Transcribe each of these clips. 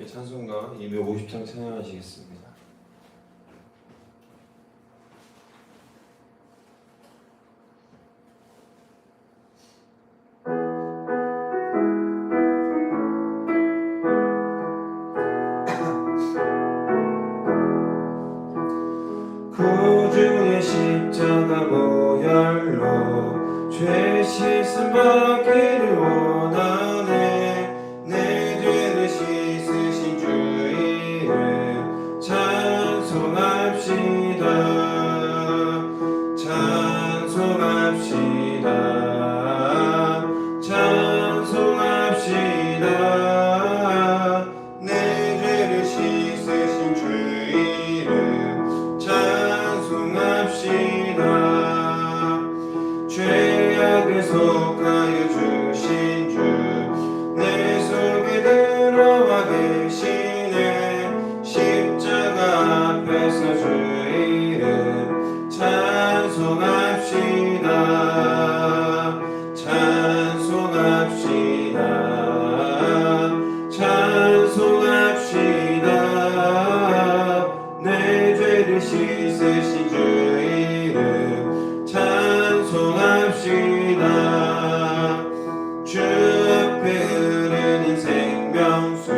찬송가 250장 찬양하시겠습니다. 구주의 십자가 보혈로 죄 씻음 받기를 원하네. 내 죄를 씻으신 주 이름 찬송합시다. 찬송합시다. 찬송합시다. 내 죄를 씻으신 주 이름 찬송합시다. 죄악을 속하여 주신 주 내 속에 들어와 계시네. 십자가 앞에서 주 이름 찬송합시다. 찬송합시다. 찬송합시다. 내 죄를 씻으신 주 이름 찬송합시다. 주 앞에 흐르는 생명수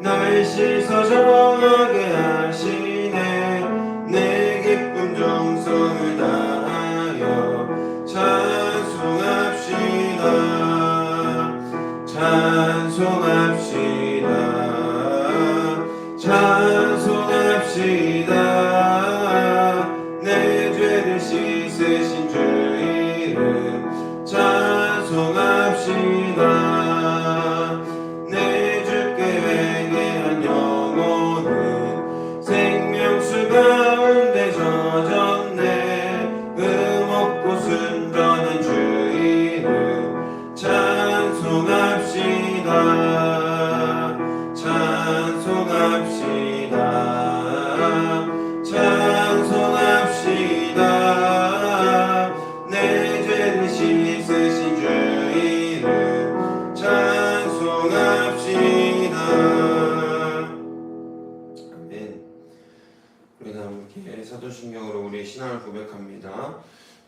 날 씻어 정하게 하시네. 내 기쁨 정성을 다하여 찬송합시다. 찬송합시다. 찬송합시다. 내 죄를 씻으신 주 이름 찬송합시다. 내 주께 회개한 영혼은 생명수 가운데 젖었네. 흠없고 순전한 주 이름 찬송합시다. 찬송합시다. 찬송합시다. 내 죄를 씻으신 주 이름 찬송합시다. 아멘. 우리 다 함께 사도신경으로 우리의 신앙을 고백합니다.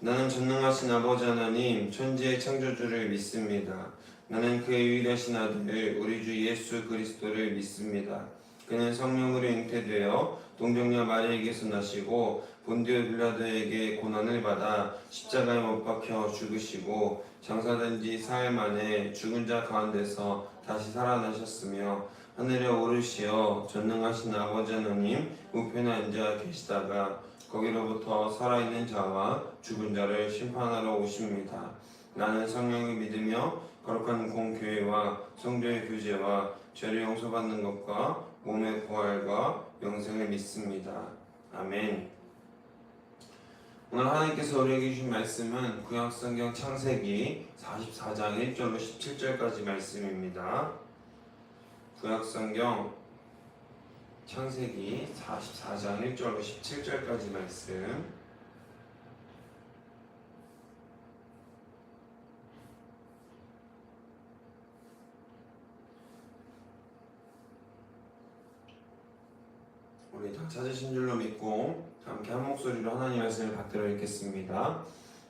나는 전능하신 아버지 하나님 천지의 창조주를 믿습니다. 나는 그의 유일하신 아들 우리 주 예수 그리스도를 믿습니다. 그는 성령으로 잉태되어 동정녀 마리아에게서 나시고 본디오 빌라도에게 고난을 받아 십자가에 못 박혀 죽으시고 장사된 지 사흘 만에 죽은 자 가운데서 다시 살아나셨으며 하늘에 오르시어 전능하신 아버지 하나님 우편에 앉아 계시다가 거기로부터 살아있는 자와 죽은 자를 심판하러 오십니다. 나는 성령을 믿으며 거룩한 공교회와 성도의 교제와 죄를 용서받는 것과 몸의 부활과 영생을 믿습니다. 아멘. 오늘 하나님께서 우리에게 주신 말씀은 구약성경 창세기 44장 1절로 17절까지 말씀입니다. 구약성경 창세기 44장 1절로 17절까지 말씀. 우리 다 찾으신 줄로 믿고 함께 한 목소리로 하나님 말씀을 받들어 읽겠습니다.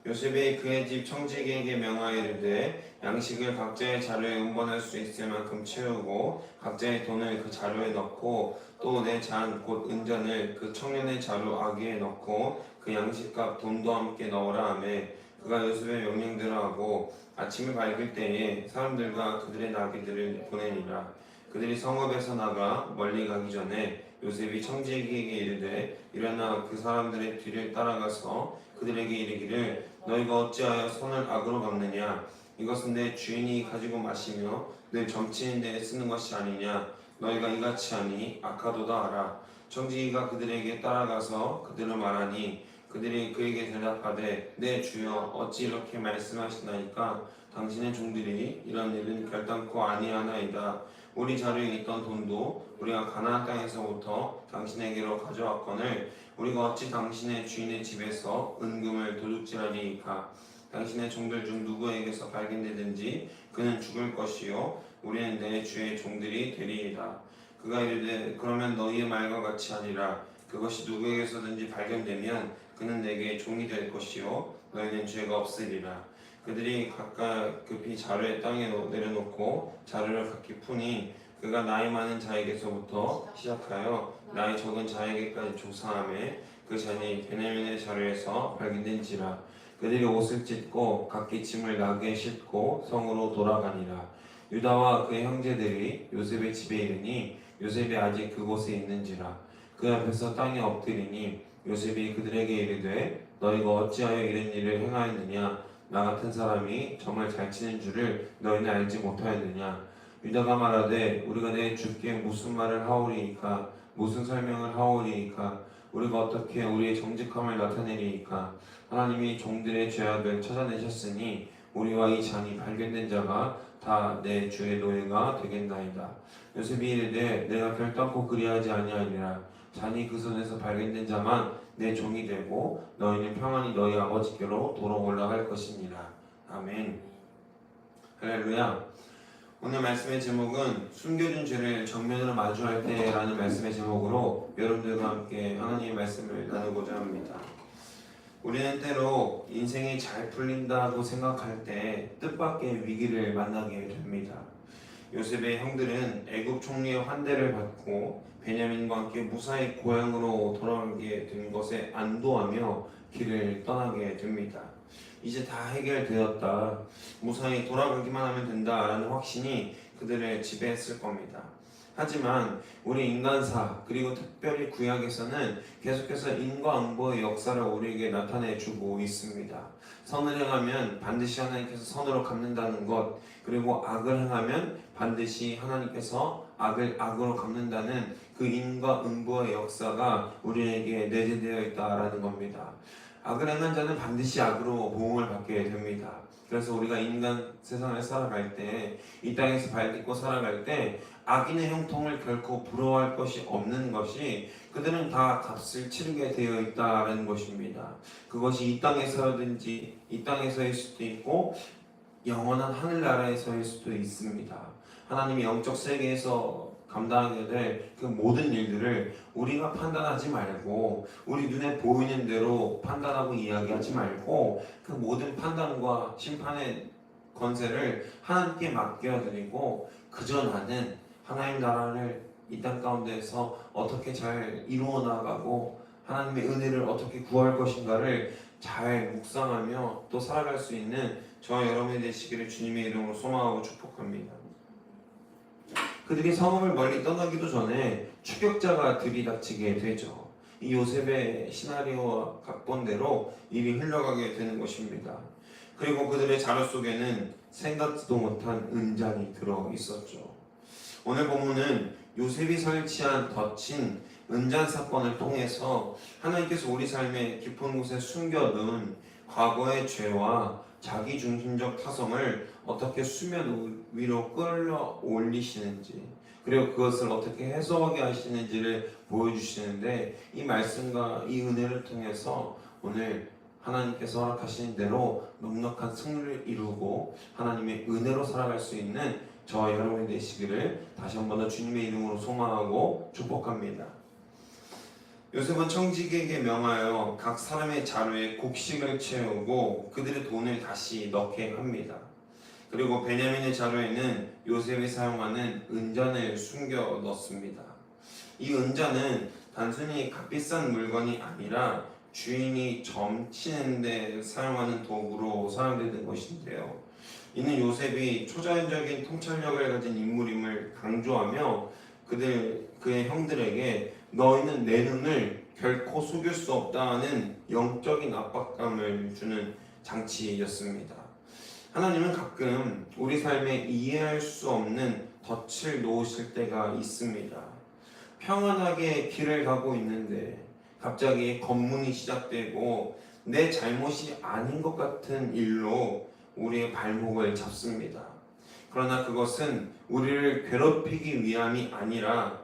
요셉이 그의 집 청지기에게 명하여 이르되 양식을 각자의 자루에 음번할 수 있을 만큼 채우고 각자의 돈을 그 자루에 넣고 또 내 잔 곧 은잔을 그 청년의 자루 아기에 넣고 그 양식값 돈도 함께 넣으라 하매 그가 요셉의 명령대로 하고 아침이 밝을 때에 사람들과 그들의 나귀들을 보내니라. 그들이 성읍에서 나가 멀리 가기 전에 요셉이 청지기에게 이르되 일어나 그 사람들의 뒤를 따라가서 그들에게 이르기를 너희가 어찌하여 손을 악으로 갚느냐. 이것은 내 주인이 가지고 마시며 늘 점치는 데에 쓰는 것이 아니냐. 너희가 이같이 하니 악하도다 하라. 청지기가 그들에게 따라가서 그들을 말하니 그들이 그에게 대답하되 내 주여 어찌 이렇게 말씀하시나이까. 당신의 종들이 이런 일은 결단코 아니하나이다. 우리 자루에 있던 돈도 우리가 가나안 땅에서부터 당신에게로 가져왔거늘 우리가 어찌 당신의 주인의 집에서 은금을 도둑질하리이까. 당신의 종들 중 누구에게서 발견되든지 그는 죽을 것이요 우리는 내 주의 종들이 되리이다. 그가 이르되 그러면 너희의 말과 같이 하니라. 그것이 누구에게서든지 발견되면 그는 내게 종이 될 것이요 너희는 죄가 없으리라. 그들이 각각 급히 자루에 땅에 내려놓고 자루를 각기 푸니 그가 나이 많은 자에게서부터 시작하여 나이 적은 자에게까지 조사하매 그 잔이 베냐민의 자루에서 발견된지라. 그들이 옷을 찢고 각기 짐을 나귀에 싣고 성으로 돌아가니라. 유다와 그의 형제들이 요셉의 집에 이르니 요셉이 아직 그곳에 있는지라. 그 앞에서 땅에 엎드리니 요셉이 그들에게 이르되 너희가 어찌하여 이런 일을 행하였느냐. 나 같은 사람이 정말 잘 치는 줄을 너희는 알지 못하였느냐. 유다가 말하되 우리가 내 주께 무슨 말을 하오리이까. 무슨 설명을 하오리이까. 우리가 어떻게 우리의 정직함을 나타내리이까. 하나님이 종들의 죄악을 찾아내셨으니 우리와 이 잔이 발견된 자가 다 내 주의 노예가 되겠나이다. 요셉이 이르되 내가 결단코 그리하지 아니하리라. 잔이 그 손에서 발견된 자만 내 종이 되고 너희는 평안히 너희 아버지께로 도로 올라갈 것이니라. 아멘. 할렐루야. 오늘 말씀의 제목은 숨겨진 죄를 정면으로 마주할 때라는 말씀의 제목으로 여러분들과 함께 하나님의 말씀을 나누고자 합니다. 우리는 때로 인생이 잘 풀린다고 생각할 때 뜻밖의 위기를 만나게 됩니다. 요셉의 형들은 애굽 총리의 환대를 받고 베냐민과 함께 무사히 고향으로 돌아가게 된 것에 안도하며 길을 떠나게 됩니다. 이제 다 해결되었다, 무사히 돌아가기만 하면 된다라는 확신이 그들을 지배했을 겁니다. 하지만 우리 인간사 그리고 특별히 구약에서는 계속해서 인과응보의 역사를 우리에게 나타내주고 있습니다. 선을 행하면 반드시 하나님께서 선으로 갚는다는 것, 그리고 악을 행하면 반드시 하나님께서 악을 악으로 갚는다는 그 인과응보의 역사가 우리에게 내재되어 있다라는 겁니다. 악을 행한 자는 반드시 악으로 보응을 받게 됩니다. 그래서 우리가 인간 세상을 살아갈 때, 이 땅에서 발딛고 살아갈 때 악인의 형통을 결코 부러워할 것이 없는 것이, 그들은 다 값을 치르게 되어 있다는 것입니다. 그것이 이 땅에서든지 이 땅에서일 수도 있고 영원한 하늘나라에서일 수도 있습니다. 하나님이 영적 세계에서 감당하게 될 그 모든 일들을 우리가 판단하지 말고, 우리 눈에 보이는 대로 판단하고 이야기하지 말고, 그 모든 판단과 심판의 권세를 하나님께 맡겨드리고, 그저 나는 하나님 나라를 이 땅 가운데에서 어떻게 잘 이루어 나가고 하나님의 은혜를 어떻게 구할 것인가를 잘 묵상하며 또 살아갈 수 있는 저와 여러분이 되시기를 주님의 이름으로 소망하고 축복합니다. 그들이 성읍을 멀리 떠나기도 전에 추격자가 들이닥치게 되죠. 이 요셉의 시나리오와 각본대로 일이 흘러가게 되는 것입니다. 그리고 그들의 자료 속에는 생각지도 못한 은잔이 들어 있었죠. 오늘 본문은 요셉이 설치한 덫인 은잔 사건을 통해서 하나님께서 우리 삶의 깊은 곳에 숨겨둔 과거의 죄와 자기중심적 타성을 어떻게 수면 위로 끌어올리시는지, 그리고 그것을 어떻게 해소하게 하시는지를 보여주시는데, 이 말씀과 이 은혜를 통해서 오늘 하나님께서 허락하시는 대로 넉넉한 승리를 이루고 하나님의 은혜로 살아갈 수 있는 저와 여러분이 되시기를 다시 한 번 더 주님의 이름으로 소망하고 축복합니다. 요셉은 청지기에게 명하여 각 사람의 자루에 곡식을 채우고 그들의 돈을 다시 넣게 합니다. 그리고 베냐민의 자루에는 요셉이 사용하는 은잔을 숨겨 넣습니다. 이 은잔은 단순히 값비싼 물건이 아니라 주인이 점치는 데 사용하는 도구로 사용되는 것인데요. 이는 요셉이 초자연적인 통찰력을 가진 인물임을 강조하며 그의 형들에게 너희는 내 눈을 결코 속일 수 없다는 영적인 압박감을 주는 장치였습니다. 하나님은 가끔 우리 삶에 이해할 수 없는 덫을 놓으실 때가 있습니다. 평안하게 길을 가고 있는데 갑자기 검문이 시작되고 내 잘못이 아닌 것 같은 일로 우리의 발목을 잡습니다. 그러나 그것은 우리를 괴롭히기 위함이 아니라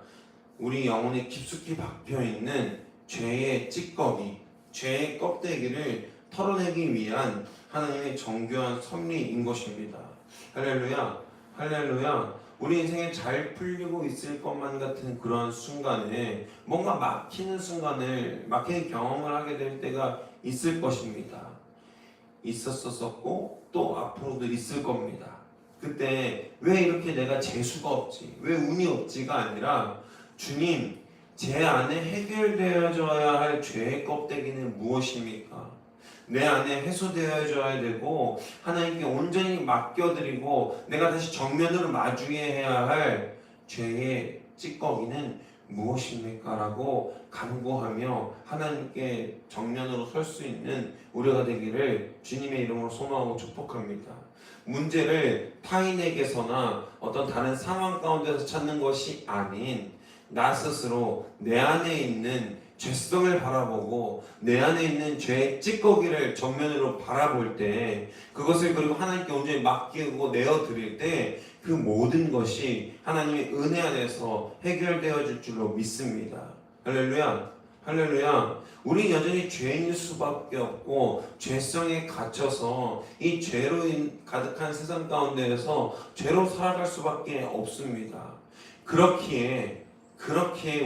우리 영혼에 깊숙이 박혀있는 죄의 찌꺼기, 죄의 껍데기를 털어내기 위한 하나님의 정교한 섭리인 것입니다. 할렐루야, 할렐루야. 우리 인생에 잘 풀리고 있을 것만 같은 그런 순간에 뭔가 막히는 경험을 하게 될 때가 있을 것입니다. 있었었고 또 앞으로도 있을 겁니다. 그때 왜 이렇게 내가 재수가 없지? 왜 운이 없지가 아니라 주님, 제 안에 해결되어져야 할 죄의 껍데기는 무엇입니까? 내 안에 해소되어져야 되고 하나님께 온전히 맡겨드리고 내가 다시 정면으로 마주해야 할 죄의 찌꺼기는 무엇입니까? 라고 간구하며 하나님께 정면으로 설 수 있는 우리가 되기를 주님의 이름으로 소망하고 축복합니다. 문제를 타인에게서나 어떤 다른 상황 가운데서 찾는 것이 아닌 나 스스로 내 안에 있는 죄성을 바라보고 내 안에 있는 죄의 찌꺼기를 정면으로 바라볼 때 그것을 그리고 하나님께 온전히 맡기고 내어드릴 때 그 모든 것이 하나님의 은혜 안에서 해결되어질 줄로 믿습니다. 할렐루야, 할렐루야. 우리 여전히 죄인일 수밖에 없고 죄성에 갇혀서 이 죄로 가득한 세상 가운데에서 죄로 살아갈 수밖에 없습니다. 그렇기에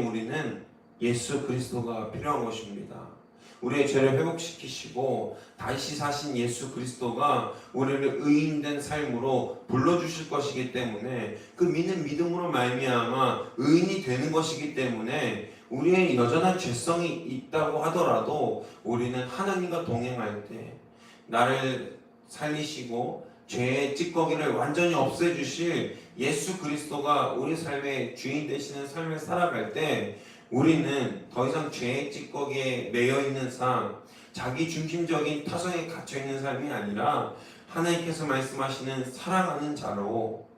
우리는 예수 그리스도가 필요한 것입니다. 우리의 죄를 회복시키시고 다시 사신 예수 그리스도가 우리를 의인된 삶으로 불러주실 것이기 때문에 그 믿는 믿음으로 말미암아 의인이 되는 것이기 때문에 우리의 여전한 죄성이 있다고 하더라도 우리는 하나님과 동행할 때 나를 살리시고 죄의 찌꺼기를 완전히 없애주실 예수 그리스도가 우리 삶의 주인 되시는 삶을 살아갈 때 우리는 더 이상 죄의 찌꺼기에 매여있는 삶, 자기 중심적인 타성에 갇혀있는 삶이 아니라 하나님께서 말씀하시는 살아가는 자로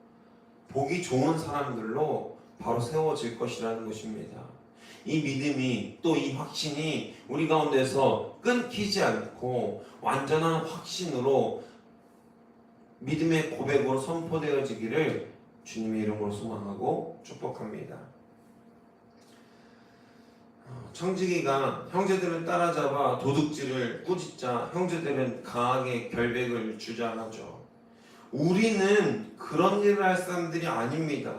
보기 좋은 사람들로 바로 세워질 것이라는 것입니다. 이 믿음이 또 이 확신이 우리 가운데서 끊기지 않고 완전한 확신으로 믿음의 고백으로 선포되어지기를 주님의 이름으로 소망하고 축복합니다. 청지기가 형제들을 따라잡아 도둑질을 꾸짖자 형제들은 강하게 결백을 주장하죠. 우리는 그런 일을 할 사람들이 아닙니다.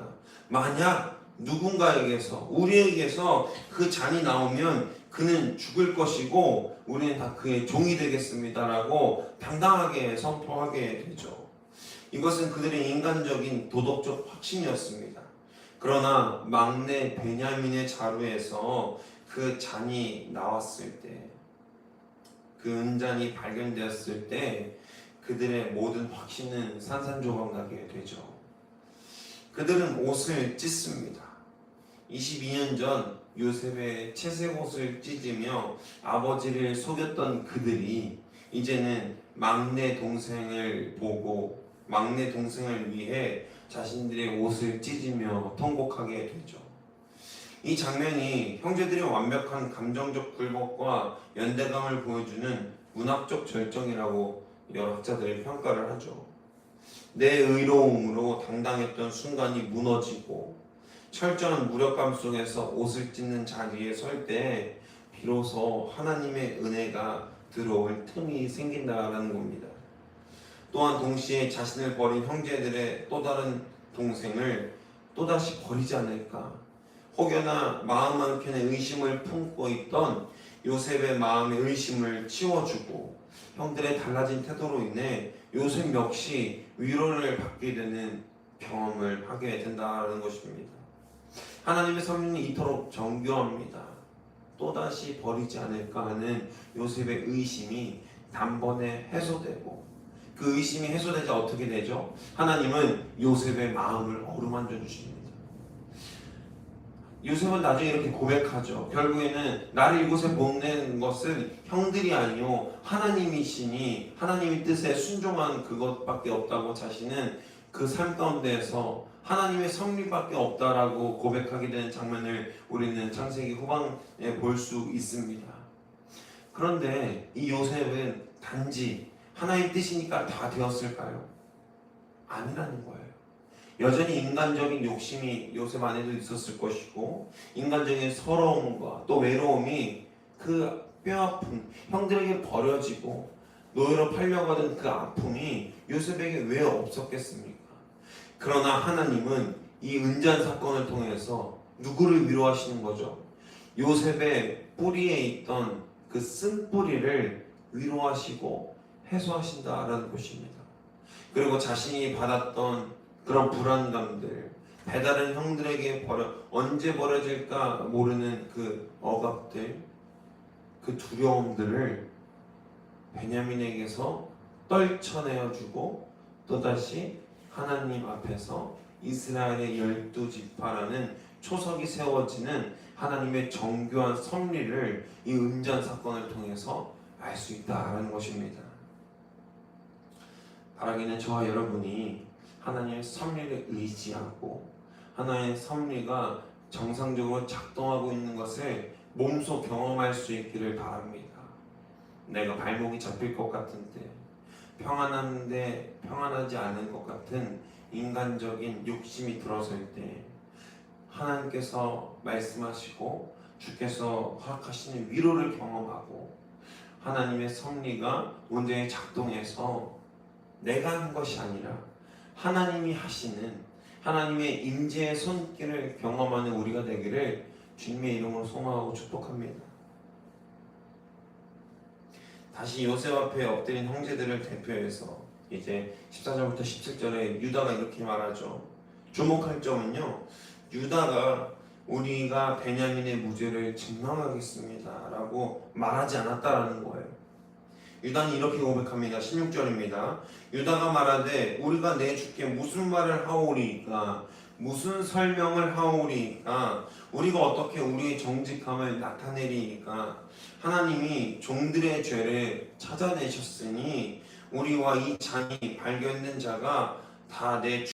만약 누군가에게서 우리에게서 그 잔이 나오면 그는 죽을 것이고 우리는 다 그의 종이 되겠습니다라고 당당하게 선포하게 되죠. 이것은 그들의 인간적인 도덕적 확신이었습니다. 그러나 막내 베냐민의 자루에서 그 잔이 나왔을 때, 그 은잔이 발견되었을 때 그들의 모든 확신은 산산조각 나게 되죠. 그들은 옷을 찢습니다. 22년 전 요셉의 채색 옷을 찢으며 아버지를 속였던 그들이 이제는 막내 동생을 보고 막내 동생을 위해 자신들의 옷을 찢으며 통곡하게 되죠. 이 장면이 형제들의 완벽한 감정적 굴복과 연대감을 보여주는 문학적 절정이라고 여러 학자들이 평가를 하죠. 내 의로움으로 당당했던 순간이 무너지고 철저한 무력감 속에서 옷을 찢는 자리에 설 때 비로소 하나님의 은혜가 들어올 틈이 생긴다라는 겁니다. 또한 동시에 자신을 버린 형제들의 또 다른 동생을 또다시 버리지 않을까, 혹여나 마음 한켠에 의심을 품고 있던 요셉의 마음의 의심을 치워주고 형들의 달라진 태도로 인해 요셉 역시 위로를 받게 되는 경험을 하게 된다는 것입니다. 하나님의 섭리는 이토록 정교합니다. 또다시 버리지 않을까 하는 요셉의 의심이 단번에 해소되고 그 의심이 해소되자 어떻게 되죠? 하나님은 요셉의 마음을 어루만져 주십니다. 요셉은 나중에 이렇게 고백하죠. 결국에는 나를 이곳에 보낸 것은 형들이 아니요 하나님이시니 하나님의 뜻에 순종한 그것밖에 없다고 자신은 그 삶 가운데에서 하나님의 섭리밖에 없다라고 고백하게 되는 장면을 우리는 창세기 후반에 볼 수 있습니다. 그런데 이 요셉은 단지 하나님의 뜻이니까 다 되었을까요? 아니라는 거예요. 여전히 인간적인 욕심이 요셉 안에도 있었을 것이고 인간적인 서러움과 또 외로움이 그 뼈아픔, 형들에게 버려지고 노예로 팔려가던 그 아픔이 요셉에게 왜 없었겠습니까? 그러나 하나님은 이 은잔 사건을 통해서 누구를 위로하시는 거죠? 요셉의 뿌리에 있던 그 쓴뿌리를 위로하시고 해소하신다라는 것입니다. 그리고 자신이 받았던 그런 불안감들, 배다른 형들에게 언제 벌어질까 모르는 그 억압들, 그 두려움들을 베냐민에게서 떨쳐내어주고 또다시 하나님 앞에서 이스라엘의 12지파라는 초석이 세워지는 하나님의 정교한 섭리를 이 은전 사건을 통해서 알 수 있다라는 것입니다. 바라기는 저와 여러분이 하나님의 섭리를 의지하고 하나님의 섭리가 정상적으로 작동하고 있는 것을 몸소 경험할 수 있기를 바랍니다. 내가 발목이 잡힐 것 같은데 평안한데 평안하지 않은 것 같은 인간적인 욕심이 들어설 때 하나님께서 말씀하시고 주께서 허락하시는 위로를 경험하고 하나님의 섭리가 온전히 작동해서 내가 한 것이 아니라 하나님이 하시는 하나님의 임재의 손길을 경험하는 우리가 되기를 주님의 이름으로 소망하고 축복합니다. 다시 요셉 앞에 엎드린 형제들을 대표해서 이제 14절부터 17절에 유다가 이렇게 말하죠. 주목할 점은요, 유다가 우리가 베냐민의 무죄를 증명하겠습니다 라고 말하지 않았다라는 거예요. 유다는 이렇게 고백합니다. 16절입니다. 유다가 말하되 우리가 내 주께 무슨 말을 하오리이까, 무슨 설명을 하오리이까, 우리가 어떻게 우리의 정직함을 나타내리이까. 하나님이 종들의 죄를 찾아내셨으니 우리와 이 잔이 발견된 자가 다 내